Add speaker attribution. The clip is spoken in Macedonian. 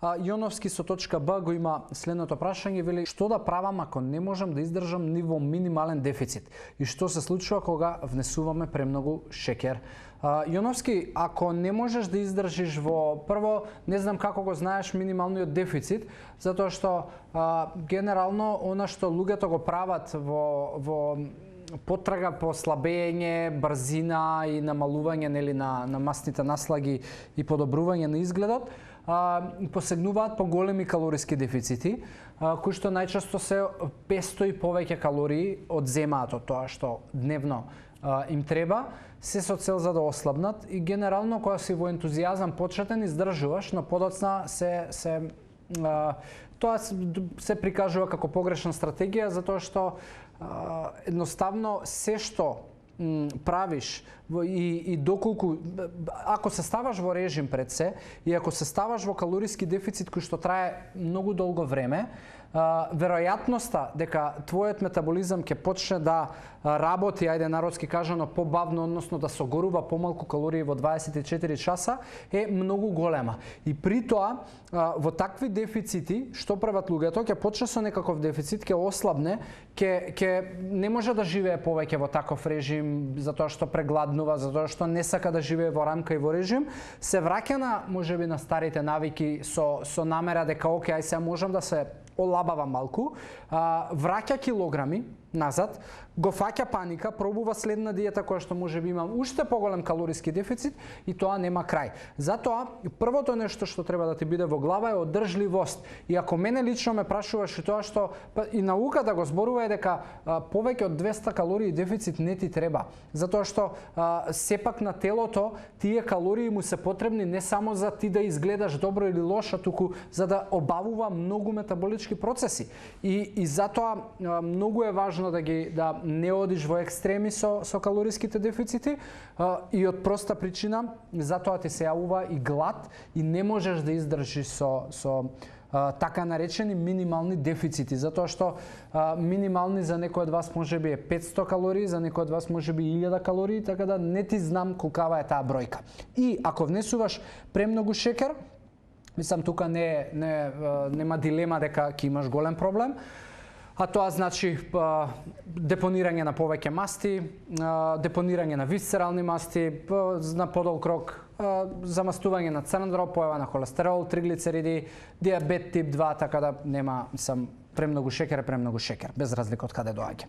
Speaker 1: Јоновски со точка Б го има следното прашање, вели што да правам ако не можам да издржам ниво минимален дефицит и што се случува кога внесуваме премногу шеќер. Јоновски, ако не можеш да издржиш прво, не знам како го знаеш минималниот дефицит, затоа што генерално она што луѓето го прават во потрага по слабење, брзина и намалување на масните наслаги и подобрување на изгледот, посегнуваат по големи калориски дефицити, кои што најчесто се 500 и повеќе калории од земаат од тоа што дневно им треба, се со цел за да ослабнат и генерално кога си во ентузијазам почетен издржуваш, но подоцна тоа се прикажува како погрешна стратегија затоа што едноставно се што правиш и доколку ако се ставаш во режим пред се и ако се ставаш во калориски дефицит кој што трае многу долго време, веројатноста дека твојот метаболизам ќе почне да работи, ајде народски кажано, побавно, односно да согорува помалку калории во 24 часа е многу голема. И при тоа во такви дефицити што прават луѓето, ќе почне со некаков дефицит, ќе ослабне, ќе не може да живее повеќе во таков режим затоа што прегладнува, затоа што не сака да живее во рамка и во режим, се враќа на можеби на старите навики со намера дека оке, ај сега можам да се олабава малку, враќа килограми назад, го фаќа паника, пробува следна диета која што можеби има уште поголем калориски дефицит и тоа нема крај. Затоа првото нешто што треба да ти биде во глава е одржливост. И ако мене лично ме прашуваш и тоа што и науката го зборува е дека повеќе од 200 калории дефицит не ти треба, затоа што сепак на телото тие калории му се потребни не само за ти да изгледаш добро или лошо, туку за да обавува многу метаболички процеси. И затоа многу е важно да не одиш во екстреми со калориските дефицити и од проста причина затоа ти се јавува и глад и не можеш да издржиш со така наречени минимални дефицити, затоа што минимални за некој од вас можеби е 500 калории, за некој од вас можеби 1000 калории, така да не ти знам колкава е таа бројка. И ако внесуваш премногу шеќер, мислам тука нема дилема дека ќе имаш голем проблем. А тоа значи депонирање на повеќе масти, депонирање на висцерални масти, на подолг рок, замастување на црн дроб, појава на холестерол, триглицериди, диабет тип 2, така да нема премногу шеќер, без разлика од каде доаѓа.